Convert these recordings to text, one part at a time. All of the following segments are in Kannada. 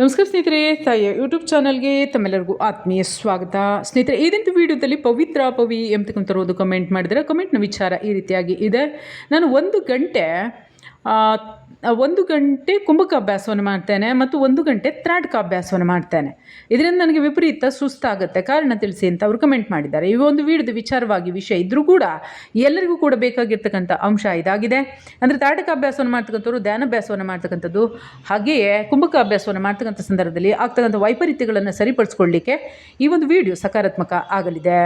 ನಮಸ್ಕಾರ ಸ್ನೇಹಿತರೆ, ತಾಯಿಯ ಯೂಟ್ಯೂಬ್ ಚಾನಲ್ಗೆ ತಮ್ಮೆಲ್ಲರಿಗೂ ಆತ್ಮೀಯ ಸ್ವಾಗತ. ಸ್ನೇಹಿತರೆ, ಇದಂತ ವಿಡಿಯೋದಲ್ಲಿ ಪವಿತ್ರ ಪವಿ ಎಂಬತಕ್ಕಂಥವ್ರು ಕಮೆಂಟ್ ಮಾಡಿದರೆ. ಕಮೆಂಟ್ನ ವಿಚಾರ ಈ ರೀತಿಯಾಗಿ ಇದೆ. ನಾನು 1 ಗಂಟೆ ಕುಂಭಕಾಭ್ಯಾಸವನ್ನು ಮಾಡ್ತೇನೆ ಮತ್ತು 1 ಗಂಟೆ ತ್ರಾಟಕಾಭ್ಯಾಸವನ್ನು ಮಾಡ್ತೇನೆ. ಇದರಿಂದ ನನಗೆ ವಿಪರೀತ ಸುಸ್ತಾಗುತ್ತೆ, ಕಾರಣ ತಿಳಿಸಿ ಅಂತ ಅವರು ಕಮೆಂಟ್ ಮಾಡಿದ್ದಾರೆ. ಈ ಒಂದು ವಿಡಿಯೋದ ವಿಷಯ ಇದ್ದರೂ ಕೂಡ ಎಲ್ಲರಿಗೂ ಕೂಡ ಬೇಕಾಗಿರ್ತಕ್ಕಂಥ ಅಂಶ ಇದಾಗಿದೆ. ಅಂದರೆ ತ್ರಾಟಕಾಭ್ಯಾಸವನ್ನು ಮಾಡ್ತಕ್ಕಂಥವ್ರು ಧ್ಯಾನಾಭ್ಯಾಸವನ್ನು ಮಾಡ್ತಕ್ಕಂಥದ್ದು, ಹಾಗೆಯೇ ಕುಂಭಕಾಭ್ಯಾಸವನ್ನು ಮಾಡ್ತಕ್ಕಂಥ ಸಂದರ್ಭದಲ್ಲಿ ಆಗ್ತಕ್ಕಂಥ ವೈಪರೀತ್ಯಗಳನ್ನು ಸರಿಪಡಿಸ್ಕೊಳ್ಳಿಕ್ಕೆ ಈ ಒಂದು ವಿಡಿಯೋ ಸಕಾರಾತ್ಮಕ ಆಗಲಿದೆ,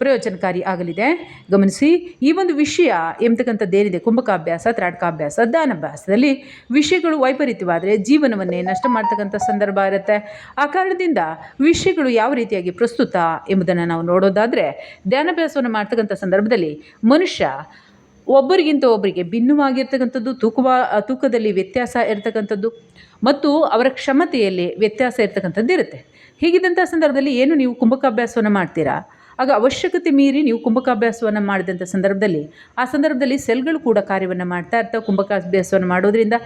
ಪ್ರಯೋಜನಕಾರಿ ಆಗಲಿದೆ. ಗಮನಿಸಿ, ಈ ಒಂದು ವಿಷಯ ಎಂಬತಕ್ಕಂಥದ್ದೇನಿದೆ, ಕುಂಭಕಾಭ್ಯಾಸ, ತ್ರಾಟಕಾಭ್ಯಾಸ, ಧ್ಯಾನಾಭ್ಯಾಸದಲ್ಲಿ ವಿಷಯಗಳು ವೈಪರೀತ್ಯವಾದರೆ ಜೀವನವನ್ನೇ ನಷ್ಟ ಮಾಡ್ತಕ್ಕಂಥ ಸಂದರ್ಭ ಇರುತ್ತೆ. ಆ ಕಾರಣದಿಂದ ವಿಷಯಗಳು ಯಾವ ರೀತಿಯಾಗಿ ಪ್ರಸ್ತುತ ಎಂಬುದನ್ನು ನಾವು ನೋಡೋದಾದರೆ, ಧ್ಯಾನಾಭ್ಯಾಸವನ್ನು ಮಾಡ್ತಕ್ಕಂಥ ಸಂದರ್ಭದಲ್ಲಿ ಮನುಷ್ಯ ಒಬ್ಬರಿಗಿಂತ ಒಬ್ಬರಿಗೆ ಭಿನ್ನವಾಗಿರ್ತಕ್ಕಂಥದ್ದು, ತೂಕದಲ್ಲಿ ವ್ಯತ್ಯಾಸ ಇರತಕ್ಕಂಥದ್ದು ಮತ್ತು ಅವರ ಕ್ಷಮತೆಯಲ್ಲಿ ವ್ಯತ್ಯಾಸ ಇರತಕ್ಕಂಥದ್ದು ಇರುತ್ತೆ. ಹೀಗಿದ್ದಂಥ ಸಂದರ್ಭದಲ್ಲಿ ಏನು ನೀವು ಕುಂಭಕಾಭ್ಯಾಸವನ್ನು ಮಾಡ್ತೀರಾ, ಆಗ ಅವಶ್ಯಕತೆ ಮೀರಿ ನೀವು ಕುಂಭಕಾಭ್ಯಾಸವನ್ನು ಮಾಡಿದಂಥ ಸಂದರ್ಭದಲ್ಲಿ ಸೆಲ್ಗಳು ಕೂಡ ಕಾರ್ಯವನ್ನು ಮಾಡ್ತಾ ಇರ್ತವೆ. ಕುಂಭಕಾಭ್ಯಾಸವನ್ನು ಮಾಡೋದ್ರಿಂದ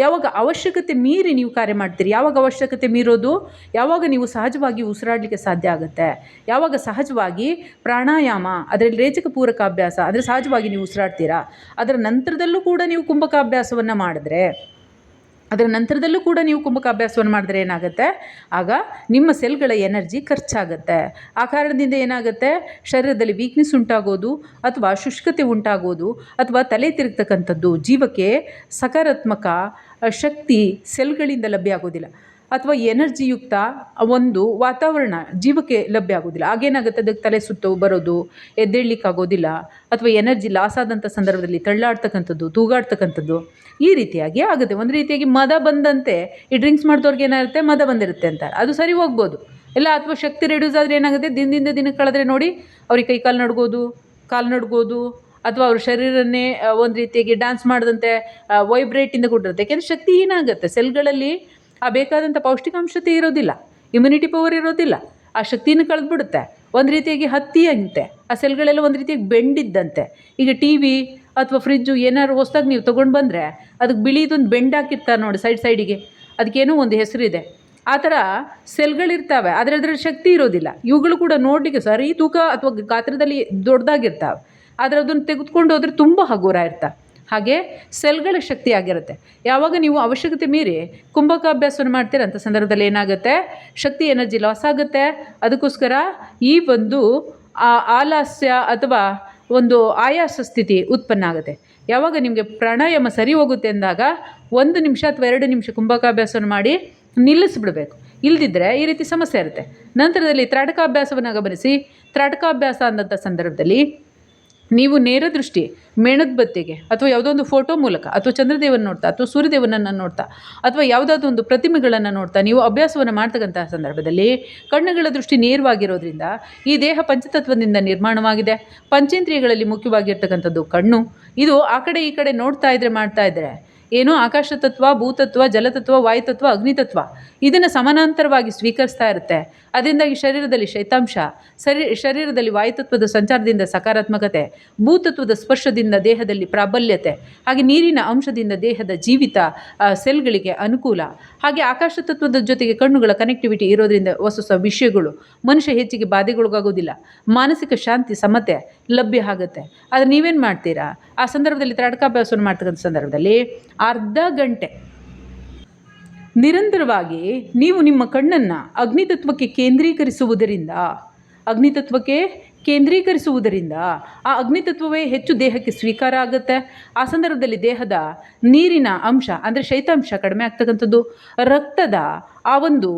ಯಾವಾಗ ಅವಶ್ಯಕತೆ ಮೀರಿ ನೀವು ಕಾರ್ಯ ಮಾಡ್ತೀರಿ, ಯಾವಾಗ ಅವಶ್ಯಕತೆ ಮೀರೋದು, ಯಾವಾಗ ನೀವು ಸಹಜವಾಗಿ ಉಸಿರಾಡಲಿಕ್ಕೆ ಸಾಧ್ಯ ಆಗುತ್ತೆ, ಯಾವಾಗ ಸಹಜವಾಗಿ ಪ್ರಾಣಾಯಾಮ, ಅದರಲ್ಲಿ ರೇಚಕ ಪೂರಕಾಭ್ಯಾಸ, ಅಂದರೆ ಸಹಜವಾಗಿ ನೀವು ಉಸಿರಾಡ್ತೀರಾ, ಅದರ ನಂತರದಲ್ಲೂ ಕೂಡ ನೀವು ಕುಂಭಕಾಭ್ಯಾಸವನ್ನು ಮಾಡಿದ್ರೆ ಏನಾಗುತ್ತೆ, ಆಗ ನಿಮ್ಮ ಸೆಲ್ಗಳ ಎನರ್ಜಿ ಖರ್ಚಾಗುತ್ತೆ. ಆ ಕಾರಣದಿಂದ ಏನಾಗುತ್ತೆ, ಶರೀರದಲ್ಲಿ ವೀಕ್ನೆಸ್ ಉಂಟಾಗೋದು ಅಥವಾ ಶುಷ್ಕತೆ ಉಂಟಾಗೋದು ಅಥವಾ ತಲೆ ತಿರುಗ್ತಕ್ಕಂಥದ್ದು, ಜೀವಕ್ಕೆ ಸಕಾರಾತ್ಮಕ ಶಕ್ತಿ ಸೆಲ್ಗಳಿಂದ ಲಭ್ಯ ಆಗೋದಿಲ್ಲ ಅಥವಾ ಎನರ್ಜಿಯುಕ್ತ ಒಂದು ವಾತಾವರಣ ಜೀವಕ್ಕೆ ಲಭ್ಯ ಆಗೋದಿಲ್ಲ. ಆಗೇನಾಗುತ್ತೆ, ಅದಕ್ಕೆ ತಲೆ ಸುತ್ತು ಬರೋದು, ಎದ್ದೇಳಲಿಕ್ಕಾಗೋದಿಲ್ಲ ಅಥವಾ ಎನರ್ಜಿ ಲಾಸ್ ಆದಂಥ ಸಂದರ್ಭದಲ್ಲಿ ತಳ್ಳಾಡ್ತಕ್ಕಂಥದ್ದು, ತೂಗಾಡ್ತಕ್ಕಂಥದ್ದು, ಈ ರೀತಿಯಾಗಿ ಆಗುತ್ತೆ. ಒಂದು ರೀತಿಯಾಗಿ ಮದ ಬಂದಂತೆ, ಈ ಡ್ರಿಂಕ್ಸ್ ಮಾಡಿದವ್ರಿಗೆ ಏನಾಗುತ್ತೆ, ಮದ ಬಂದಿರುತ್ತೆ ಅಂತ, ಅದು ಸರಿ ಹೋಗ್ಬೋದು ಇಲ್ಲ. ಅಥವಾ ಶಕ್ತಿ ರೆಡ್ಯೂಸ್ ಆದರೆ ಏನಾಗುತ್ತೆ, ದಿನದಿಂದ ದಿನಕ್ಕೆ ಕಳೆದ್ರೆ ನೋಡಿ ಅವ್ರಿಗೆ ಕೈ ಕಾಲು ನಡ್ಗೋದು ಅಥವಾ ಅವ್ರ ಶರೀರನ್ನೇ ಒಂದು ರೀತಿಯಾಗಿ ಡ್ಯಾನ್ಸ್ ಮಾಡಿದಂತೆ ವೈಬ್ರೇಟಿಂದ ಕೊಟ್ಟಿರುತ್ತೆ. ಯಾಕೆಂದರೆ ಶಕ್ತಿ ಏನಾಗುತ್ತೆ, ಸೆಲ್ಗಳಲ್ಲಿ ಆ ಬೇಕಾದಂಥ ಪೌಷ್ಟಿಕಾಂಶತೆ ಇರೋದಿಲ್ಲ, ಇಮ್ಯುನಿಟಿ ಪವರ್ ಇರೋದಿಲ್ಲ, ಆ ಶಕ್ತಿಯನ್ನು ಕಳೆದ್ಬಿಡುತ್ತೆ. ಒಂದು ರೀತಿಯಾಗಿ ಹತ್ತಿಯಂತೆ ಆ ಸೆಲ್ಗಳೆಲ್ಲ ಒಂದು ರೀತಿಯಾಗಿ ಬೆಂಡಿದ್ದಂತೆ. ಈಗ ಟಿ ವಿ ಅಥವಾ ಫ್ರಿಜ್ಜು ಏನಾದ್ರು ಹೊಸ್ದಾಗಿ ನೀವು ತೊಗೊಂಡು ಬಂದರೆ ಅದಕ್ಕೆ ಬಿಳಿದೊಂದು ಬೆಂಡ್ ಹಾಕಿರ್ತಾರೆ ನೋಡಿ ಸೈಡಿಗೆ, ಅದಕ್ಕೇನೋ ಒಂದು ಹೆಸರಿದೆ. ಆ ಥರ ಸೆಲ್ಗಳಿರ್ತವೆ, ಆದರೆ ಅದರಲ್ಲಿ ಶಕ್ತಿ ಇರೋದಿಲ್ಲ. ಇವುಗಳು ಕೂಡ ನೋಡಲಿಕ್ಕೆ ಸರಿ ತೂಕ ಅಥವಾ ಗಾತ್ರದಲ್ಲಿ ದೊಡ್ಡದಾಗಿರ್ತಾವೆ, ಆದರೆ ಅದನ್ನು ತೆಗೆದುಕೊಂಡು ಹೋದರೆ ತುಂಬ ಹಗುರ ಇರ್ತವೆ. ಹಾಗೆ ಸೆಲ್ಗಳ ಶಕ್ತಿ ಆಗಿರುತ್ತೆ. ಯಾವಾಗ ನೀವು ಅವಶ್ಯಕತೆ ಮೀರಿ ಕುಂಭಕಾಭ್ಯಾಸವನ್ನು ಮಾಡ್ತೀರಂಥ ಸಂದರ್ಭದಲ್ಲಿ ಏನಾಗುತ್ತೆ, ಶಕ್ತಿ ಎನರ್ಜಿ ಲಾಸ್ ಆಗುತ್ತೆ. ಅದಕ್ಕೋಸ್ಕರ ಈ ಒಂದು ಆಲಸ್ಯ ಅಥವಾ ಒಂದು ಆಯಾಸ ಸ್ಥಿತಿ ಉತ್ಪನ್ನ ಆಗುತ್ತೆ. ಯಾವಾಗ ನಿಮಗೆ ಪ್ರಾಣಾಯಾಮ ಸರಿ ಹೋಗುತ್ತೆ ಅಂದಾಗ 1 ನಿಮಿಷ ಅಥವಾ 2 ನಿಮಿಷ ಕುಂಭಕಾಭ್ಯಾಸವನ್ನು ಮಾಡಿ ನಿಲ್ಲಿಸಿಬಿಡಬೇಕು. ಇಲ್ಲದಿದ್ದರೆ ಈ ರೀತಿ ಸಮಸ್ಯೆ ಇರುತ್ತೆ. ನಂತರದಲ್ಲಿ ತ್ರಾಟಕಾಭ್ಯಾಸವನ್ನು ಗಮನಿಸಿ. ತ್ರಾಟಕಾಭ್ಯಾಸ ಅಂದಂಥ ಸಂದರ್ಭದಲ್ಲಿ ನೀವು ನೇರ ದೃಷ್ಟಿ ಮೇಣದ ಬತ್ತಿಗೆ ಅಥವಾ ಯಾವುದೋ ಒಂದು ಫೋಟೋ ಮೂಲಕ ಅಥವಾ ಚಂದ್ರದೇವನ ನೋಡ್ತಾ ಅಥವಾ ಸೂರ್ಯದೇವನನ್ನು ನೋಡ್ತಾ ಅಥವಾ ಯಾವುದಾದ್ರೂ ಒಂದು ಪ್ರತಿಮೆಗಳನ್ನು ನೋಡ್ತಾ ನೀವು ಅಭ್ಯಾಸವನ್ನು ಮಾಡ್ತಕ್ಕಂತಹ ಸಂದರ್ಭದಲ್ಲಿ ಕಣ್ಣುಗಳ ದೃಷ್ಟಿ ನೇರವಾಗಿರೋದ್ರಿಂದ ಈ ದೇಹ ಪಂಚತತ್ವದಿಂದ ನಿರ್ಮಾಣವಾಗಿದೆ. ಪಂಚೇಂದ್ರಿಯಗಳಲ್ಲಿ ಮುಖ್ಯವಾಗಿರ್ತಕ್ಕಂಥದ್ದು ಕಣ್ಣು. ಇದು ಆ ಕಡೆ ಈ ಕಡೆ ಮಾಡ್ತಾ ಇದ್ದರೆ ಏನೋ ಆಕಾಶ ತತ್ವ, ಭೂತತ್ವ, ಜಲತತ್ವ, ವಾಯುತತ್ವ, ಅಗ್ನಿತತ್ವ ಇದನ್ನು ಸಮಾನಾಂತರವಾಗಿ ಸ್ವೀಕರಿಸ್ತಾ ಇರುತ್ತೆ. ಅದರಿಂದಾಗಿ ಶರೀರದಲ್ಲಿ ಶೈತಾಂಶ, ಶರೀರದಲ್ಲಿ ವಾಯುತತ್ವದ ಸಂಚಾರದಿಂದ ಸಕಾರಾತ್ಮಕತೆ, ಭೂತತ್ವದ ಸ್ಪರ್ಶದಿಂದ ದೇಹದಲ್ಲಿ ಪ್ರಾಬಲ್ಯತೆ, ಹಾಗೆ ನೀರಿನ ಅಂಶದಿಂದ ದೇಹದ ಜೀವಿತ ಸೆಲ್ಗಳಿಗೆ ಅನುಕೂಲ, ಹಾಗೆ ಆಕಾಶ ತತ್ವದ ಜೊತೆಗೆ ಕಣ್ಣುಗಳ ಕನೆಕ್ಟಿವಿಟಿ ಇರೋದ್ರಿಂದ ಹೊಸ ವಿಷಯಗಳು, ಮನುಷ್ಯ ಹೆಚ್ಚಿಗೆ ಬಾಧೆಗೊಳಗಾಗೋದಿಲ್ಲ, ಮಾನಸಿಕ ಶಾಂತಿ ಸಮತೆ ಲಭ್ಯ ಆಗುತ್ತೆ. ಆದರೆ ನೀವೇನು ಮಾಡ್ತೀರಾ, ಆ ಸಂದರ್ಭದಲ್ಲಿ ತ್ರಾಟಕಾಭ್ಯಾಸವನ್ನು ಮಾಡ್ತಕ್ಕಂಥ ಸಂದರ್ಭದಲ್ಲಿ ಅರ್ಧ ಗಂಟೆ ನಿರಂತರವಾಗಿ ನೀವು ನಿಮ್ಮ ಕಣ್ಣನ್ನು ಅಗ್ನಿತತ್ವಕ್ಕೆ ಕೇಂದ್ರೀಕರಿಸುವುದರಿಂದ ಆ ಅಗ್ನಿತತ್ವವೇ ಹೆಚ್ಚು ದೇಹಕ್ಕೆ ಸ್ವೀಕಾರ ಆಗುತ್ತೆ. ಆ ಸಂದರ್ಭದಲ್ಲಿ ದೇಹದ ನೀರಿನ ಅಂಶ ಅಂದರೆ ಶೈತಾಂಶ ಕಡಿಮೆ ಆಗ್ತಕ್ಕಂಥದ್ದು, ರಕ್ತದ ಆ ಒಂದು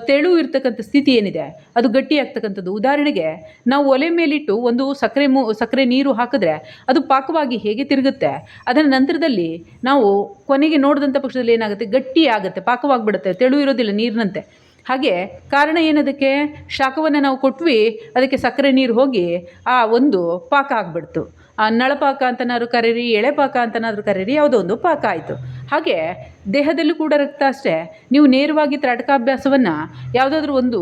ತೆಳು ಇರ್ತಕ್ಕಂಥ ಸ್ಥಿತಿ ಏನಿದೆ ಅದು ಗಟ್ಟಿಯಾಗ್ತಕ್ಕಂಥದ್ದು. ಉದಾಹರಣೆಗೆ ನಾವು ಒಲೆ ಮೇಲಿಟ್ಟು ಒಂದು ಸಕ್ಕರೆ ನೀರು ಹಾಕಿದ್ರೆ ಅದು ಪಾಕವಾಗಿ ಹೇಗೆ ತಿರುಗುತ್ತೆ, ಅದರ ನಂತರದಲ್ಲಿ ನಾವು ಕೊನೆಗೆ ನೋಡಿದಂಥ ಪಕ್ಷದಲ್ಲಿ ಏನಾಗುತ್ತೆ, ಗಟ್ಟಿ ಆಗುತ್ತೆ, ಪಾಕವಾಗಿಬಿಡುತ್ತೆ, ತೆಳು ಇರೋದಿಲ್ಲ ನೀರಿನಂತೆ. ಹಾಗೆ ಕಾರಣ ಏನದಕ್ಕೆ, ಶಾಖವನ್ನು ನಾವು ಕೊಟ್ವಿ, ಅದಕ್ಕೆ ಸಕ್ಕರೆ ನೀರು ಹೋಗಿ ಆ ಒಂದು ಪಾಕ ಆಗಿಬಿಡ್ತು. ಆ ನಳಪಾಕ ಅಂತನಾದ್ರು ಕರೀರಿ, ಎಳೆಪಾಕ ಅಂತನಾದರೂ ಕರೀರಿ, ಯಾವುದೋ ಒಂದು ಪಾಕ ಆಯಿತು. ಹಾಗೆ ದೇಹದಲ್ಲೂ ಕೂಡ ರಕ್ತ ಅಷ್ಟೇ. ನೀವು ನೇರವಾಗಿ ತ್ರಾಟಕಾಭ್ಯಾಸವನ್ನು ಯಾವುದಾದ್ರೂ ಒಂದು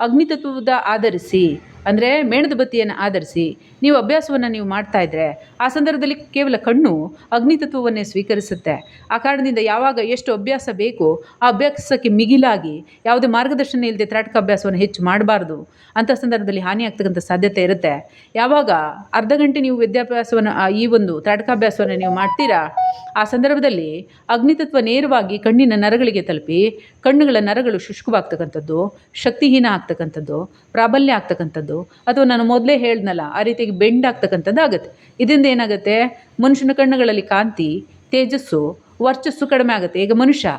ಅಗ್ನಿತತ್ವದ ಆಧರಿಸಿ ಅಂದರೆ ಮೇಣದ ಬತ್ತಿಯನ್ನು ಆಧರಿಸಿ ನೀವು ಅಭ್ಯಾಸವನ್ನು ನೀವು ಮಾಡ್ತಾ ಇದ್ದರೆ ಆ ಸಂದರ್ಭದಲ್ಲಿ ಕೇವಲ ಕಣ್ಣು ಅಗ್ನಿತತ್ವವನ್ನೇ ಸ್ವೀಕರಿಸುತ್ತೆ. ಆ ಕಾರಣದಿಂದ ಯಾವಾಗ ಎಷ್ಟು ಅಭ್ಯಾಸ ಬೇಕೋ ಆ ಅಭ್ಯಾಸಕ್ಕೆ ಮಿಗಿಲಾಗಿ ಯಾವುದೇ ಮಾರ್ಗದರ್ಶನ ಇಲ್ಲದೆ ತ್ರಾಟಕ ಅಭ್ಯಾಸವನ್ನು ಹೆಚ್ಚು ಮಾಡಬಾರ್ದು. ಅಂಥ ಸಂದರ್ಭದಲ್ಲಿ ಹಾನಿ ಆಗ್ತಕ್ಕಂಥ ಸಾಧ್ಯತೆ ಇರುತ್ತೆ. ಯಾವಾಗ ಅರ್ಧ ಗಂಟೆ ನೀವು ವಿದ್ಯಾಭ್ಯಾಸವನ್ನು ಈ ಒಂದು ತ್ರಾಟಕಾಭ್ಯಾಸವನ್ನು ನೀವು ಮಾಡ್ತೀರಾ ಆ ಸಂದರ್ಭದಲ್ಲಿ ಅಗ್ನಿತತ್ವ ನೇರವಾಗಿ ಕಣ್ಣಿನ ನರಗಳಿಗೆ ತಲುಪಿ ಕಣ್ಣುಗಳ ನರಗಳು ಶುಷ್ಕವಾಗ್ತಕ್ಕಂಥದ್ದು, ಶಕ್ತಿಹೀನ ಆಗ್ತಕ್ಕಂಥದ್ದು, ಪ್ರಾಬಲ್ಯ ಆಗ್ತಕ್ಕಂಥದ್ದು, ಅಥವಾ ನಾನು ಮೊದಲೇ ಹೇಳ್ದನಲ್ಲ ಆ ರೀತಿಯಾಗಿ ಬೆಂಡ್ ಆಗ್ತಕ್ಕಂಥದ್ದು ಆಗುತ್ತೆ. ಇದರಿಂದ ಏನಾಗುತ್ತೆ, ಮನುಷ್ಯನ ಕಣ್ಣುಗಳಲ್ಲಿ ಕಾಂತಿ, ತೇಜಸ್ಸು, ವರ್ಚಸ್ಸು ಕಡಿಮೆ ಆಗುತ್ತೆ. ಈಗ ಮನುಷ್ಯ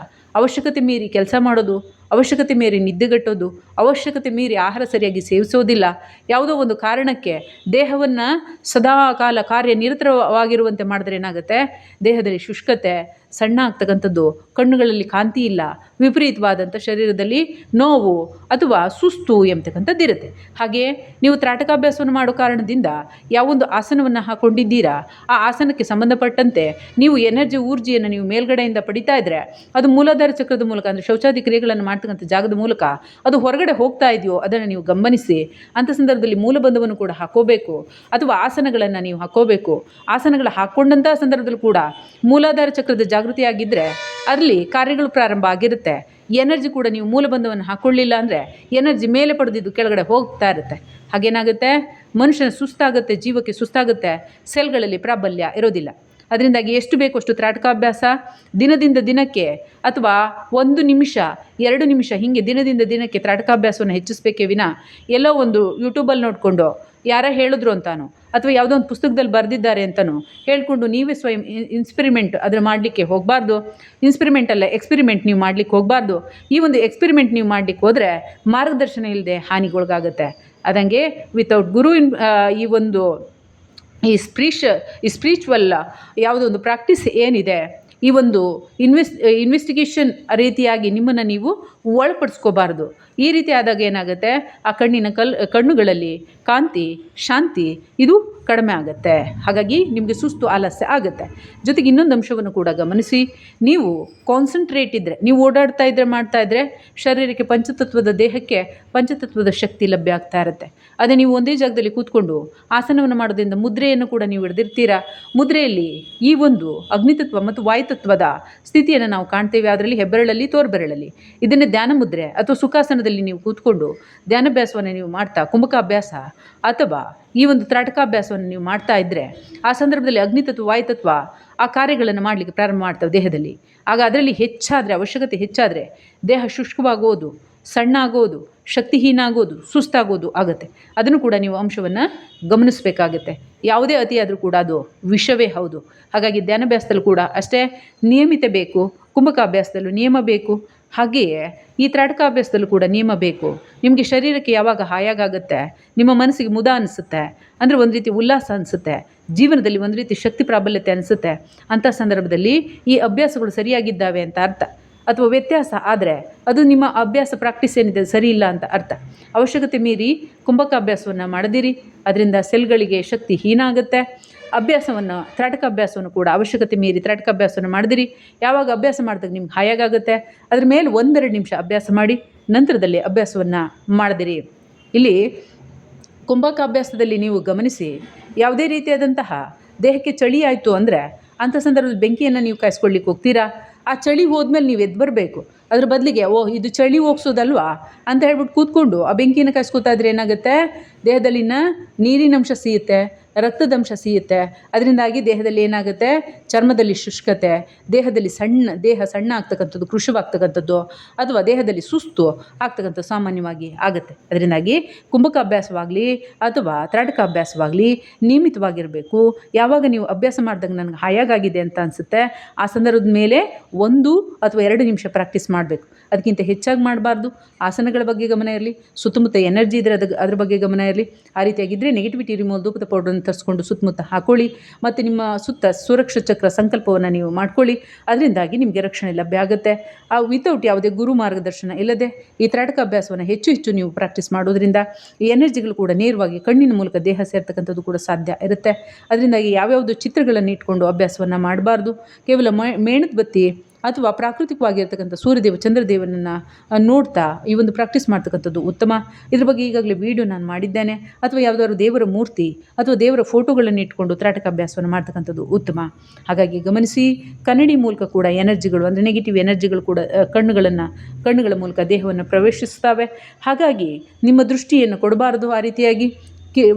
ಅವಶ್ಯಕತೆ ಮೀರಿ ಕೆಲಸ ಮಾಡೋದು, ಅವಶ್ಯಕತೆ ಮೀರಿ ನಿದ್ದೆಗಟ್ಟೋದು, ಅವಶ್ಯಕತೆ ಮೀರಿ ಆಹಾರ ಸರಿಯಾಗಿ ಸೇವಿಸೋದಿಲ್ಲ, ಯಾವುದೋ ಒಂದು ಕಾರಣಕ್ಕೆ ದೇಹವನ್ನು ಸದಾ ಕಾಲ ಕಾರ್ಯನಿರತವಾಗಿರುವಂತೆ ಮಾಡಿದ್ರೆ ಏನಾಗುತ್ತೆ, ದೇಹದಲ್ಲಿ ಶುಷ್ಕತೆ, ಸಣ್ಣ ಆಗ್ತಕ್ಕಂಥದ್ದು, ಕಣ್ಣುಗಳಲ್ಲಿ ಕಾಂತಿ ಇಲ್ಲ, ವಿಪರೀತವಾದಂಥ ಶರೀರದಲ್ಲಿ ನೋವು ಅಥವಾ ಸುಸ್ತು ಎಂಬತಕ್ಕಂಥದ್ದು ಇರುತ್ತೆ. ಹಾಗೆಯೇ ನೀವು ತ್ರಾಟಕಾಭ್ಯಾಸವನ್ನು ಮಾಡೋ ಕಾರಣದಿಂದ ಯಾವೊಂದು ಆಸನವನ್ನು ಹಾಕ್ಕೊಂಡಿದ್ದೀರಾ ಆ ಆಸನಕ್ಕೆ ಸಂಬಂಧಪಟ್ಟಂತೆ ನೀವು ಎನರ್ಜಿ ಊರ್ಜಿಯನ್ನು ನೀವು ಮೇಲ್ಗಡೆಯಿಂದ ಪಡಿತಾ ಇದ್ದರೆ ಅದು ಮೂಲಾಧಾರ ಚಕ್ರದ ಮೂಲಕ, ಅಂದರೆ ಶೌಚಾದಿ ಕ್ರಿಯೆಗಳನ್ನು ಮಾಡ್ತಕ್ಕಂಥ ಜಾಗದ ಮೂಲಕ ಅದು ಹೊರಗಡೆ ಹೋಗ್ತಾ ಇದೆಯೋ ಅದನ್ನು ನೀವು ಗಮನಿಸಿ. ಅಂಥ ಸಂದರ್ಭದಲ್ಲಿ ಮೂಲಬಂಧವನ್ನು ಕೂಡ ಹಾಕೋಬೇಕು ಅಥವಾ ಆಸನಗಳನ್ನು ನೀವು ಹಾಕೋಬೇಕು. ಆಸನಗಳು ಹಾಕ್ಕೊಂಡಂಥ ಸಂದರ್ಭದಲ್ಲೂ ಕೂಡ ಮೂಲಾಧಾರ ಚಕ್ರದ ಜಾಗೃತಿಯಾಗಿದ್ದರೆ ಅಲ್ಲಿ ಕಾರ್ಯಗಳು ಪ್ರಾರಂಭ ಆಗಿರುತ್ತೆ. ಎನರ್ಜಿ ಕೂಡ ನೀವು ಮೂಲಬಂಧವನ್ನು ಹಾಕ್ಕೊಳ್ಳಿಲ್ಲ ಅಂದರೆ ಎನರ್ಜಿ ಮೇಲೆ ಪಡೆದಿದ್ದು ಕೆಳಗಡೆ ಹೋಗ್ತಾ ಇರುತ್ತೆ. ಹಾಗೇನಾಗುತ್ತೆ, ಮನುಷ್ಯನ ಸುಸ್ತಾಗುತ್ತೆ, ಜೀವಕ್ಕೆ ಸುಸ್ತಾಗುತ್ತೆ, ಸೆಲ್ಗಳಲ್ಲಿ ಪ್ರಾಬಲ್ಯ ಇರೋದಿಲ್ಲ. ಅದರಿಂದಾಗಿ ಎಷ್ಟು ಬೇಕು ಅಷ್ಟು ತ್ರಾಟಕಾಭ್ಯಾಸ ದಿನದಿಂದ ದಿನಕ್ಕೆ ಅಥವಾ 1 ನಿಮಿಷ 2 ನಿಮಿಷ ಹೀಗೆ ದಿನದಿಂದ ದಿನಕ್ಕೆ ತ್ರಾಟಕಾಭ್ಯಾಸವನ್ನು ಹೆಚ್ಚಿಸಬೇಕೇ ವಿನ ಎಲ್ಲೋ ಒಂದು ಯೂಟ್ಯೂಬಲ್ಲಿ ನೋಡಿಕೊಂಡು ಯಾರೋ ಹೇಳಿದ್ರು ಅಂತಾನೋ ಅಥವಾ ಯಾವುದೋ ಒಂದು ಪುಸ್ತಕದಲ್ಲಿ ಬರೆದಿದ್ದಾರೆ ಅಂತನೋ ಹೇಳ್ಕೊಂಡು ನೀವೇ ಸ್ವಯಂ ಇನ್ಸ್ಪೆರಿಮೆಂಟ್ ಅದನ್ನು ಮಾಡಲಿಕ್ಕೆ ಹೋಗಬಾರ್ದು. ಇನ್ಸ್ಪೆರಿಮೆಂಟ್ ಅಲ್ಲ, ಎಕ್ಸ್ಪೆರಿಮೆಂಟ್ ನೀವು ಮಾಡಲಿಕ್ಕೆ ಹೋಗಬಾರ್ದು. ಈ ಒಂದು ಎಕ್ಸ್ಪೆರಿಮೆಂಟ್ ನೀವು ಮಾಡಲಿಕ್ಕೆ ಹೋದರೆ ಮಾರ್ಗದರ್ಶನ ಇಲ್ಲದೆ ಹಾನಿಗೊಳಗಾಗುತ್ತೆ. ಅದಂಗೆ ವಿತೌಟ್ ಗುರು ಈ ಒಂದು ಈ ಸ್ಪಿರಿಚುವಲ್ ಯಾವುದೋ ಒಂದು ಪ್ರಾಕ್ಟೀಸ್ ಏನಿದೆ, ಈ ಒಂದು ಇನ್ವೆಸ್ಟಿಗೇಷನ್ ರೀತಿಯಾಗಿ ನಿಮ್ಮನ್ನು ನೀವು ಒಳಪಡಿಸ್ಕೋಬಾರ್ದು. ಈ ರೀತಿ ಆದಾಗ ಏನಾಗುತ್ತೆ, ಆ ಕಣ್ಣುಗಳಲ್ಲಿ ಕಾಂತಿ, ಶಾಂತಿ ಇದು ಕಡಿಮೆ ಆಗುತ್ತೆ. ಹಾಗಾಗಿ ನಿಮಗೆ ಸುಸ್ತು, ಆಲಸ್ಯ ಆಗುತ್ತೆ. ಜೊತೆಗೆ ಇನ್ನೊಂದು ಅಂಶವನ್ನು ಕೂಡ ಗಮನಿಸಿ, ನೀವು ಕಾನ್ಸಂಟ್ರೇಟ್ ಇದ್ದರೆ, ನೀವು ಓಡಾಡ್ತಾ ಇದ್ದರೆ, ಮಾಡ್ತಾ ಇದ್ದರೆ ಶರೀರಕ್ಕೆ ಪಂಚತತ್ವದ ದೇಹಕ್ಕೆ ಪಂಚತತ್ವದ ಶಕ್ತಿ ಲಭ್ಯ ಆಗ್ತಾ ಇರುತ್ತೆ. ಅದೇ ನೀವು ಒಂದೇ ಜಾಗದಲ್ಲಿ ಕೂತ್ಕೊಂಡು ಆಸನವನ್ನು ಮಾಡೋದ್ರಿಂದ ಮುದ್ರೆಯನ್ನು ಕೂಡ ನೀವು ಹಿಡಿದಿರ್ತೀರಾ. ಮುದ್ರೆಯಲ್ಲಿ ಈ ಒಂದು ಅಗ್ನಿತತ್ವ ಮತ್ತು ವಾಯುತತ್ವದ ಸ್ಥಿತಿಯನ್ನು ನಾವು ಕಾಣ್ತೇವೆ. ಅದರಲ್ಲಿ ಹೆಬ್ಬೆರಳಲ್ಲಿ, ತೋರ್ಬೆರಳಲ್ಲಿ. ಇದನ್ನೇ ಧ್ಯಾನ ಮುದ್ರೆ ಅಥವಾ ಸುಖಾಸನದಲ್ಲಿ ನೀವು ಕೂತ್ಕೊಂಡು ಧ್ಯಾನಾಭ್ಯಾಸವನ್ನು ನೀವು ಮಾಡ್ತಾ, ಕುಂಭಕಾಭ್ಯಾಸ ಅಥವಾ ಈ ಒಂದು ತ್ರಾಟಕಾಭ್ಯಾಸವನ್ನು ನೀವು ಮಾಡ್ತಾ ಇದ್ದರೆ ಆ ಸಂದರ್ಭದಲ್ಲಿ ಅಗ್ನಿತತ್ವ, ವಾಯುತತ್ವ ಆ ಕಾರ್ಯಗಳನ್ನು ಮಾಡಲಿಕ್ಕೆ ಪ್ರಾರಂಭ ಮಾಡ್ತವೆ ದೇಹದಲ್ಲಿ. ಆಗ ಅದರಲ್ಲಿ ಹೆಚ್ಚಾದರೆ, ಅವಶ್ಯಕತೆ ಹೆಚ್ಚಾದರೆ ದೇಹ ಶುಷ್ಕವಾಗೋದು, ಸಣ್ಣ ಆಗೋದು, ಶಕ್ತಿಹೀನ ಆಗೋದು, ಸುಸ್ತಾಗೋದು ಆಗುತ್ತೆ. ಅದನ್ನು ಕೂಡ ನೀವು ಅಂಶವನ್ನು ಗಮನಿಸಬೇಕಾಗುತ್ತೆ. ಯಾವುದೇ ಅತಿಯಾದರೂ ಕೂಡ ಅದು ವಿಷವೇ ಹೌದು. ಹಾಗಾಗಿ ಧ್ಯಾನಾಭ್ಯಾಸದಲ್ಲೂ ಕೂಡ ಅಷ್ಟೇ ನಿಯಮಿತ ಬೇಕು, ಕುಂಭಕಾಭ್ಯಾಸದಲ್ಲೂ ನಿಯಮ ಬೇಕು. ಹಾಗೆಯೇ ಈ ತ್ರಾಟಕಾಭ್ಯಾಸದಲ್ಲೂ ಕೂಡ ನಿಯಮ ಬೇಕು. ನಿಮಗೆ ಶರೀರಕ್ಕೆ ಯಾವಾಗ ಹಾಯಾಗುತ್ತೆ, ನಿಮ್ಮ ಮನಸ್ಸಿಗೆ ಮುದ ಅನಿಸುತ್ತೆ, ಅಂದರೆ ಒಂದು ರೀತಿ ಉಲ್ಲಾಸ ಅನಿಸುತ್ತೆ, ಜೀವನದಲ್ಲಿ ಒಂದು ರೀತಿ ಶಕ್ತಿ ಪ್ರಾಬಲ್ಯತೆ ಅನಿಸುತ್ತೆ, ಅಂಥ ಸಂದರ್ಭದಲ್ಲಿ ಈ ಅಭ್ಯಾಸಗಳು ಸರಿಯಾಗಿದ್ದಾವೆ ಅಂತ ಅರ್ಥ. ಅಥವಾ ವ್ಯತ್ಯಾಸ ಆದರೆ ಅದು ನಿಮ್ಮ ಅಭ್ಯಾಸ ಪ್ರಾಕ್ಟೀಸ್ ಏನಿದೆ ಸರಿ ಇಲ್ಲ ಅಂತ ಅರ್ಥ. ಅವಶ್ಯಕತೆ ಮೀರಿ ಕುಂಭಕಾಭ್ಯಾಸವನ್ನು ಮಾಡದಿರಿ, ಅದರಿಂದ ಸೆಲ್ಗಳಿಗೆ ಶಕ್ತಿ ಹೀನ ಆಗುತ್ತೆ. ಅಭ್ಯಾಸವನ್ನು, ತ್ರಾಟಕಾಭ್ಯಾಸವನ್ನು ಕೂಡ ಅವಶ್ಯಕತೆ ಮೀರಿ ತ್ರಾಟಕಾಭ್ಯಾಸವನ್ನು ಮಾಡಿದಿರಿ. ಯಾವಾಗ ಅಭ್ಯಾಸ ಮಾಡಿದಾಗ ನಿಮ್ಗೆ ಹಾಯಾಗುತ್ತೆ, ಅದ್ರ ಮೇಲೆ 1-2 ನಿಮಿಷ ಅಭ್ಯಾಸ ಮಾಡಿ ನಂತರದಲ್ಲಿ ಅಭ್ಯಾಸವನ್ನು ಮಾಡಿದಿರಿ. ಇಲ್ಲಿ ಕುಂಭಕಾಭ್ಯಾಸದಲ್ಲಿ ನೀವು ಗಮನಿಸಿ, ಯಾವುದೇ ರೀತಿಯಾದಂತಹ ದೇಹಕ್ಕೆ ಚಳಿ ಆಯಿತು ಅಂದರೆ ಅಂಥ ಸಂದರ್ಭದಲ್ಲಿ ಬೆಂಕಿಯನ್ನು ನೀವು ಕಾಯಿಸ್ಕೊಳ್ಳಿಕ್ಕೆ ಹೋಗ್ತೀರಾ. ಆ ಚಳಿ ಹೋದ್ಮೇಲೆ ನೀವು ಎದ್ದು ಬರಬೇಕು. ಅದ್ರ ಬದಲಿಗೆ ಇದು ಚಳಿ ಹೋಗ್ಸೋದಲ್ವಾ ಅಂತ ಹೇಳ್ಬಿಟ್ಟು ಕೂತ್ಕೊಂಡು ಆ ಬೆಂಕಿನ ಕಾಯಿಸ್ಕೊತಾ ಇದ್ರೆ ಏನಾಗುತ್ತೆ, ದೇಹದಲ್ಲಿನ ನೀರಿನಂಶ ಸಿಗುತ್ತೆ, ರಕ್ತದಂಶ ಸಿಗುತ್ತೆ. ಅದರಿಂದಾಗಿ ದೇಹದಲ್ಲಿ ಏನಾಗುತ್ತೆ, ಚರ್ಮದಲ್ಲಿ ಶುಷ್ಕತೆ, ದೇಹದಲ್ಲಿ ದೇಹ ಸಣ್ಣ ಆಗ್ತಕ್ಕಂಥದ್ದು, ಕೃಶವಾಗ್ತಕ್ಕಂಥದ್ದು, ಅಥವಾ ದೇಹದಲ್ಲಿ ಸುಸ್ತು ಆಗ್ತಕ್ಕಂಥದ್ದು ಸಾಮಾನ್ಯವಾಗಿ ಆಗುತ್ತೆ. ಅದರಿಂದಾಗಿ ಕುಂಭಕಾಭ್ಯಾಸವಾಗಲಿ ಅಥವಾ ತ್ರಾಟಕಾಭ್ಯಾಸವಾಗಲಿ ನಿಯಮಿತವಾಗಿರಬೇಕು. ಯಾವಾಗ ನೀವು ಅಭ್ಯಾಸ ಮಾಡಿದಾಗ ನನಗೆ ಹಾಯಾಗಿದೆ ಅಂತ ಅನಿಸುತ್ತೆ ಆ ಸಂದರ್ಭದ ಮೇಲೆ 1 ಅಥವಾ 2 ನಿಮಿಷ ಪ್ರಾಕ್ಟೀಸ್ ಮಾಡಬೇಕು. ಅದಕ್ಕಿಂತ ಹೆಚ್ಚಾಗಿ ಮಾಡಬಾರ್ದು. ಆಸನಗಳ ಬಗ್ಗೆ ಗಮನ ಇರಲಿ, ಸುತ್ತಮುತ್ತ ಎನರ್ಜಿ ಇದ್ದರೆ ಅದ್ರ ಬಗ್ಗೆ ಗಮನ ಇರಲಿ. ಆ ರೀತಿಯಾಗಿದ್ದರೆ ನೆಗೆಟಿವಿಟಿ ರಿಮೂವ್ ಧೂಪದ ಪೌಡ್ರನ್ನು ತರಿಸ್ಕೊಂಡು ಸುತ್ತಮುತ್ತ ಹಾಕೊಳ್ಳಿ. ಮತ್ತು ನಿಮ್ಮ ಸುತ್ತ ಸುರಕ್ಷಾ ಚಕ್ರ ಸಂಕಲ್ಪವನ್ನು ನೀವು ಮಾಡ್ಕೊಳ್ಳಿ. ಅದರಿಂದಾಗಿ ನಿಮಗೆ ರಕ್ಷಣೆ ಲಭ್ಯ ಆಗುತ್ತೆ. ವಿತೌಟ್ ಯಾವುದೇ ಗುರು ಮಾರ್ಗದರ್ಶನ ಇಲ್ಲದೆ ಈ ತ್ರಾಟಕಾಭ್ಯಾಸವನ್ನು ಹೆಚ್ಚು ನೀವು ಪ್ರಾಕ್ಟೀಸ್ ಮಾಡೋದ್ರಿಂದ ಈ ಎನರ್ಜಿಗಳು ಕೂಡ ನೇರವಾಗಿ ಕಣ್ಣಿನ ಮೂಲಕ ದೇಹ ಸೇರ್ತಕ್ಕಂಥದ್ದು ಕೂಡ ಸಾಧ್ಯ ಇರುತ್ತೆ. ಅದರಿಂದಾಗಿ ಯಾವ್ಯಾವುದು ಚಿತ್ರಗಳನ್ನು ಇಟ್ಕೊಂಡು ಅಭ್ಯಾಸವನ್ನು ಮಾಡಬಾರ್ದು. ಕೇವಲ ಮೇಣದ ಬತ್ತಿ ಅಥವಾ ಪ್ರಾಕೃತಿಕವಾಗಿರ್ತಕ್ಕಂಥ ಸೂರ್ಯದೇವ ಚಂದ್ರದೇವನನ್ನು ನೋಡ್ತಾ ಈ ಒಂದು ಪ್ರಾಕ್ಟೀಸ್ ಮಾಡ್ತಕ್ಕಂಥದ್ದು ಉತ್ತಮ. ಇದ್ರ ಬಗ್ಗೆ ಈಗಾಗಲೇ ವಿಡಿಯೋ ನಾನು ಮಾಡಿದ್ದೇನೆ. ಅಥವಾ ಯಾವುದಾದ್ರು ದೇವರ ಮೂರ್ತಿ ಅಥವಾ ದೇವರ ಫೋಟೋಗಳನ್ನು ಇಟ್ಕೊಂಡು ತ್ರಾಟಕ ಅಭ್ಯಾಸವನ್ನು ಮಾಡ್ತಕ್ಕಂಥದ್ದು ಉತ್ತಮ. ಹಾಗಾಗಿ ಗಮನಿಸಿ, ಕನ್ನಡಿ ಮೂಲಕ ಕೂಡ ಎನರ್ಜಿಗಳು ಅಂದರೆ ನೆಗೆಟಿವ್ ಎನರ್ಜಿಗಳು ಕೂಡ ಕಣ್ಣುಗಳ ಮೂಲಕ ದೇಹವನ್ನು ಪ್ರವೇಶಿಸ್ತವೆ. ಹಾಗಾಗಿ ನಿಮ್ಮ ದೃಷ್ಟಿಯನ್ನು ಕೊಡಬಾರದು. ಆ ರೀತಿಯಾಗಿ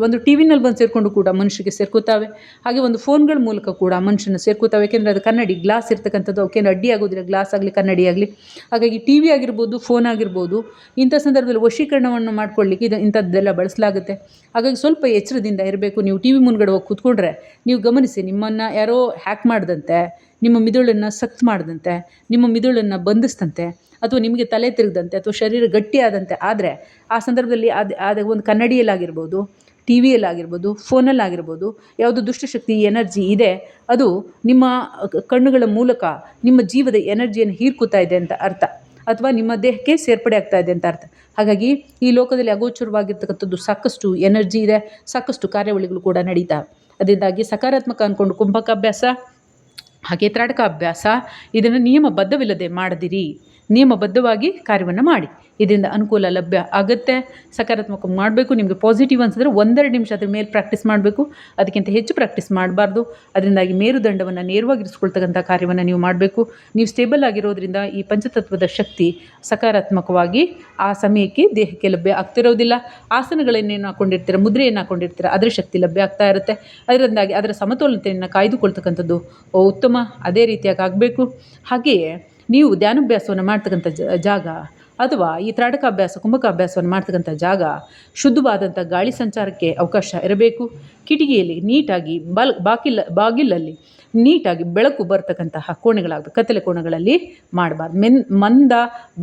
ಒಂದು ಟಿ ವಿನಲ್ಲಿ ಬಂದು ಸೇರಿಕೊಂಡು ಕೂಡ ಮನುಷ್ಯರಿಗೆ ಸೇರ್ಕೋತಾವೆ. ಹಾಗೆ ಒಂದು ಫೋನ್ಗಳ ಮೂಲಕ ಕೂಡ ಮನುಷ್ಯನ ಸೇರ್ಕೋತಾವೆ. ಯಾಕೆಂದರೆ ಅದು ಕನ್ನಡಿ ಗ್ಲಾಸ್ ಇರ್ತಕ್ಕಂಥದ್ದು, ಅವಕ್ಕೇನು ಅಡ್ಡಿ ಆಗೋದಿಲ್ಲ, ಗ್ಲಾಸ್ ಆಗಲಿ ಕನ್ನಡಿ ಆಗಲಿ. ಹಾಗಾಗಿ ಟಿ ವಿ ಆಗಿರ್ಬೋದು, ಫೋನ್ ಆಗಿರ್ಬೋದು, ಇಂಥ ಸಂದರ್ಭದಲ್ಲಿ ವಶೀಕರಣವನ್ನು ಮಾಡ್ಕೊಳ್ಳಿಕ್ಕೆ ಇಂಥದ್ದೆಲ್ಲ ಬಳಸಲಾಗುತ್ತೆ. ಹಾಗಾಗಿ ಸ್ವಲ್ಪ ಎಚ್ಚರದಿಂದ ಇರಬೇಕು. ನೀವು ಟಿ ವಿ ಮುಂದ್ಗಡೆ ಹೋಗಿ ಕೂತ್ಕೊಂಡ್ರೆ ನೀವು ಗಮನಿಸಿ, ನಿಮ್ಮನ್ನು ಯಾರೋ ಹ್ಯಾಕ್ ಮಾಡಿದಂತೆ, ನಿಮ್ಮ ಮಿದುಳನ್ನು ಸಕ್ತ್ ಮಾಡಿದಂತೆ, ನಿಮ್ಮ ಮಿದುಳನ್ನು ಬಂಧಿಸಿದಂತೆ, ಅಥವಾ ನಿಮಗೆ ತಲೆ ತಿರುಗದಂತೆ, ಅಥವಾ ಶರೀರ ಗಟ್ಟಿಯಾದಂತೆ ಆದರೆ ಆ ಸಂದರ್ಭದಲ್ಲಿ ಅದು ಒಂದು ಕನ್ನಡಿಯಲ್ಲಾಗಿರ್ಬೋದು, ಟಿ ವಿಯಲ್ಲಾಗಿರ್ಬೋದು, ಫೋನಲ್ಲಾಗಿರ್ಬೋದು, ಯಾವುದು ದುಷ್ಟಶಕ್ತಿ ಎನರ್ಜಿ ಇದೆ ಅದು ನಿಮ್ಮ ಕಣ್ಣುಗಳ ಮೂಲಕ ನಿಮ್ಮ ಜೀವದ ಎನರ್ಜಿಯನ್ನು ಹೀರ್ಕೋತಾ ಇದೆ ಅಂತ ಅರ್ಥ, ಅಥವಾ ನಿಮ್ಮ ದೇಹಕ್ಕೆ ಸೇರ್ಪಡೆ ಆಗ್ತಾ ಇದೆ ಅಂತ ಅರ್ಥ. ಹಾಗಾಗಿ ಈ ಲೋಕದಲ್ಲಿ ಅಗೋಚರವಾಗಿರ್ತಕ್ಕಂಥದ್ದು ಸಾಕಷ್ಟು ಎನರ್ಜಿ ಇದೆ, ಸಾಕಷ್ಟು ಕಾರ್ಯಾವಳಿಗಳು ಕೂಡ ನಡೀತಾ. ಅದರಿಂದಾಗಿ ಸಕಾರಾತ್ಮಕ ಅಂದ್ಕೊಂಡು ಕುಂಭಕ ಅಭ್ಯಾಸ ಹಾಗೆ ತ್ರಾಟಕ ಅಭ್ಯಾಸ ಇದನ್ನು ನಿಯಮಬದ್ಧವಿಲ್ಲದೆ ಮಾಡದಿರಿ. ನಿಯಮಬದ್ಧವಾಗಿ ಕಾರ್ಯವನ್ನು ಮಾಡಿ. ಇದರಿಂದ ಅನುಕೂಲ ಲಭ್ಯ ಆಗುತ್ತೆ. ಸಕಾರಾತ್ಮಕ ಮಾಡಬೇಕು. ನಿಮಗೆ ಪಾಸಿಟಿವ್ ಅನ್ಸಿದ್ರೆ 1-2 ನಿಮಿಷ ಅದ್ರ ಮೇಲೆ ಪ್ರಾಕ್ಟೀಸ್ ಮಾಡಬೇಕು. ಅದಕ್ಕಿಂತ ಹೆಚ್ಚು ಪ್ರಾಕ್ಟೀಸ್ ಮಾಡಬಾರ್ದು. ಅದರಿಂದಾಗಿ ಮೇರುದಂಡವನ್ನು ನೇರವಾಗಿರಿಸ್ಕೊಳ್ತಕ್ಕಂಥ ಕಾರ್ಯವನ್ನು ನೀವು ಮಾಡಬೇಕು. ನೀವು ಸ್ಟೇಬಲ್ ಆಗಿರೋದ್ರಿಂದ ಈ ಪಂಚತತ್ವದ ಶಕ್ತಿ ಸಕಾರಾತ್ಮಕವಾಗಿ ಆ ಸಮಯಕ್ಕೆ ದೇಹಕ್ಕೆ ಲಭ್ಯ ಆಗ್ತಿರೋದಿಲ್ಲ. ಆಸನಗಳನ್ನೇನು ಹಾಕ್ಕೊಂಡಿರ್ತೀರ, ಮುದ್ರೆಯನ್ನು ಹಾಕ್ಕೊಂಡಿರ್ತೀರ, ಅದರ ಶಕ್ತಿ ಲಭ್ಯ ಆಗ್ತಾ ಇರುತ್ತೆ. ಅದರಿಂದಾಗಿ ಅದರ ಸಮತೋಲನತೆಯನ್ನು ಕಾಯ್ದುಕೊಳ್ತಕ್ಕಂಥದ್ದು ಉತ್ತಮ. ಅದೇ ರೀತಿಯಾಗಿ ಆಗಬೇಕು. ಹಾಗೆಯೇ ನೀವು ಧ್ಯಾನಾಭ್ಯಾಸವನ್ನು ಮಾಡ್ತಕ್ಕಂಥ ಜಾಗ ಅಥವಾ ಈ ತ್ರಾಟಕ ಅಭ್ಯಾಸ ಕುಂಭಕ ಅಭ್ಯಾಸವನ್ನು ಮಾಡ್ತಕ್ಕಂಥ ಜಾಗ ಶುದ್ಧವಾದಂಥ ಗಾಳಿ ಸಂಚಾರಕ್ಕೆ ಅವಕಾಶ ಇರಬೇಕು. ಕಿಟಕಿಯಲ್ಲಿ ನೀಟಾಗಿ ಬಾಗಿಲಲ್ಲಿ ನೀಟಾಗಿ ಬೆಳಕು ಬರ್ತಕ್ಕಂತಹ ಕೋಣೆಗಳಾಗಬೇಕು. ಕತ್ತಲೆ ಕೋಣೆಗಳಲ್ಲಿ ಮಾಡಬಾರ್ದು. ಮಂದ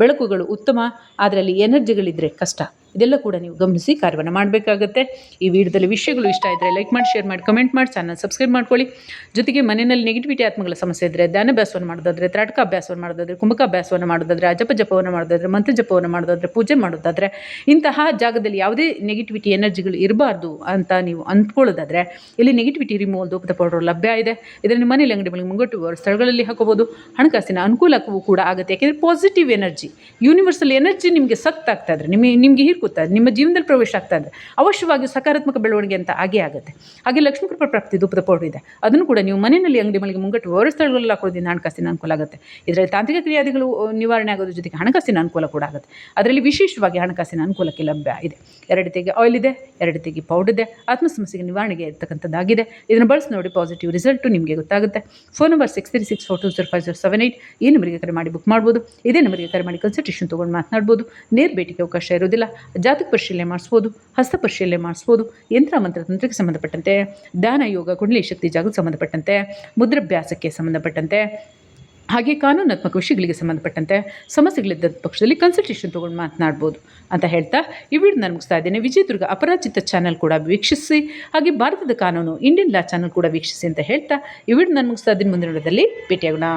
ಬೆಳಕುಗಳು ಉತ್ತಮ, ಅದರಲ್ಲಿ ಎನರ್ಜಿಗಳಿದ್ದರೆ ಕಷ್ಟ. ಇದೆಲ್ಲ ಕೂಡ ನೀವು ಗಮನಿಸಿ ಕಾರ್ಯವನ್ನು ಮಾಡಬೇಕಾಗತ್ತೆ. ಈ ವಿಡಿಯೋದಲ್ಲಿ ವಿಷಯಗಳು ಇಷ್ಟ ಇದ್ದರೆ ಲೈಕ್ ಮಾಡಿ, ಶೇರ್ ಮಾಡಿ, ಕಮೆಂಟ್ ಮಾಡಿ, ಚಾನಲ್ ಸಬ್ಸ್ಕ್ರೈಬ್ ಮಾಡ್ಕೊಳ್ಳಿ. ಜೊತೆಗೆ ಮನೆಯಲ್ಲಿ ನೆಗೆಟಿವಿಟಿ ಆತ್ಮಗಳ ಸಮಸ್ಯೆ ಇದ್ದರೆ, ಧ್ಯಾನಾಭ್ಯಾಸವನ್ನು ಮಾಡೋದಾದರೆ, ತ್ರಾಟಕ ಅಭ್ಯಾಸವನ್ನು ಮಾಡೋದಾದರೆ, ಕುಂಭಕ ಅಭ್ಯಾಸವನ್ನು ಮಾಡೋದಾದರೆ, ಜಪವನ್ನು ಮಾಡೋದಾದರೆ, ಮಂತ್ರ ಜಪವನ್ನು ಮಾಡೋದಾದರೆ, ಪೂಜೆ ಮಾಡೋದಾದರೆ, ಇಂತಹ ಜಾಗದಲ್ಲಿ ಯಾವುದೇ ನೆಗೆಟಿವಿಟಿ ಎನರ್ಜಿಗಳು ಇರಬಾರ್ದು ಅಂತ ನೀವು ಅಂದ್ಕೊಳ್ಳೋದಾದರೆ ಇಲ್ಲಿ ನೆಗೆಟಿವಿಟಿ ರಿಮೂವಲ್ ಧೂಪದ ಪೌಡರ್ ಲಭ್ಯ ಇದೆ. ಇದನ್ನು ಮನೆಯಲ್ಲಿ ಅಂಗಡಿ ಬಳಿ ಮುಂಗಟ್ಟು ಸ್ಥಳಗಳಲ್ಲಿ ಹಾಕೋಬೋದು. ಹಣಕಾಸಿನ ಅನುಕೂಲಕ್ಕೂ ಕೂಡ ಆಗುತ್ತೆ. ಯಾಕೆಂದರೆ ಪಾಸಿಟಿವ್ ಎನರ್ಜಿ, ಯೂನಿವರ್ಸಲ್ ಎನರ್ಜಿ ನಿಮಗೆ ಸಕ್ತ ಆಗ್ತಾ ಇದ್ರೆ, ನಿಮಗೆ ಹೀರ್ಕುತ್ತಾ ನಿಮ್ಮ ಜೀವನದಲ್ಲಿ ಪ್ರವೇಶ ಆಗ್ತಾ ಇದ್ರೆ ಅವಶ್ಯವಾಗಿ ಸಕಾರಾತ್ಮಕ ಬೆಳವಣಿಗೆ ಅಂತ ಆಗೇ ಆಗುತ್ತೆ. ಹಾಗೆ ಲಕ್ಷ್ಮೀ ಕೃಪಾ ಪ್ರಾಪ್ತಿ ಧೂಪದ ಪೌಡರ್ ಇದೆ. ಅದನ್ನು ಕೂಡ ನೀವು ಮನೆಯಲ್ಲಿ ಅಂಗಡಿ ಮಳಿಗೆ ಮುಂಗಟ್ಟು ಸ್ಥಳಗಳಲ್ಲಿ ಹಾಕೋದ್ರಿಂದ ಹಣಕಾಸಿನ ಅನುಕೂಲ ಆಗುತ್ತೆ. ಇದರಲ್ಲಿ ತಾಂತ್ರಿಕ ಕ್ರಿಯಾದಿಗಳು ನಿವಾರಣೆ ಆಗೋದ್ರ ಜೊತೆಗೆ ಹಣಕಾಸಿನ ಅನುಕೂಲ ಕೂಡ ಆಗುತ್ತೆ. ಅದರಲ್ಲಿ ವಿಶೇಷವಾಗಿ ಹಣಕಾಸಿನ ಅನುಕೂಲಕ್ಕೆ ಲಭ್ಯ ಇದೆ. 2 ರೀತಿಯಾಗಿ ಆಯಿಲ್ ಇದೆ, 2 ರೀತಿಯಾಗಿ ಪೌಡರ್ ಇದೆ. ಆತ್ಮ ಸಮಸ್ಯೆಗೆ ನಿವಾರಣೆಗೆ ಇರ್ತಕ್ಕಂಥದ್ದಾಗಿದೆ. ಇದನ್ನು ಬಳಸಿ ನೋಡಿ, ಪಾಸಿಟಿವ್ ರಿಸಲ್ಟು ನಿಮಗೆ ಗೊತ್ತಾಗುತ್ತೆ. ಫೋನ್ ನಂಬರ್ 6364205078 ಈ ನಂಬರಿಗೆ ಕರೆ ಮಾಡಿ ಬುಕ್ ಮಾಡ್ಬೋದು. ಇದೇ ನಂಬರಿಗೆ ಕರೆ ಮಾಡಿ ಕನ್ಸಲ್ಟೇಷನ್ ತೊಗೊಂಡು ಮಾತನಾಡ್ಬೋದು. ನೇರ ಭೇಟಿಗೆ ಅವಕಾಶ ಇರೋದಿಲ್ಲ. ಜಾತಕ ಪರಿಶೀಲನೆ ಮಾಡಿಸ್ಬೋದು, ಹಸ್ತ ಪರಿಶೀಲನೆ ಮಾಡಿಸ್ಬೋದು. ಯಂತ್ರ ಮಂತ್ರ ತಂತ್ರಕ್ಕೆ ಸಂಬಂಧಪಟ್ಟಂತೆ, ಧ್ಯಾನ ಯೋಗ ಕುಂಡಲಿ ಶಕ್ತಿ ಜಾಗಕ್ಕೆ ಸಂಬಂಧಪಟ್ಟಂತೆ, ಮುದ್ರಾಭ್ಯಾಸಕ್ಕೆ ಸಂಬಂಧಪಟ್ಟಂತೆ, ಹಾಗೆ ಕಾನೂನಾತ್ಮಕ ವಿಷಯಗಳಿಗೆ ಸಂಬಂಧಪಟ್ಟಂತೆ ಸಮಸ್ಯೆಗಳಿದ್ದ ಪಕ್ಷದಲ್ಲಿ ಕನ್ಸಲ್ಟೇಷನ್ ತೊಗೊಂಡು ಮಾತನಾಡ್ಬೋದು ಅಂತ ಹೇಳ್ತಾ ಈ ವಿಡಿಯೋ ನಾನು ಮುಗಿಸ್ತಾ ಇದ್ದೇನೆ. ವಿಜಯದುರ್ಗ ಅಪರಾಜಿತ ಚಾನಲ್ ಕೂಡ ವೀಕ್ಷಿಸಿ, ಹಾಗೆ ಭಾರತದ ಕಾನೂನು ಇಂಡಿಯನ್ ಲಾ ಚಾನಲ್ ಕೂಡ ವೀಕ್ಷಿಸಿ ಅಂತ ಹೇಳ್ತಾ ಈ ವಿಡಿಯೋ ನಾನು ಮುಗಿಸ್ತಾ ಇದ್ದೀನಿ. ಮುಂದಿನ ವಿಡಿಯೋದಲ್ಲಿ ಭೇಟಿಯಾಗೋಣ.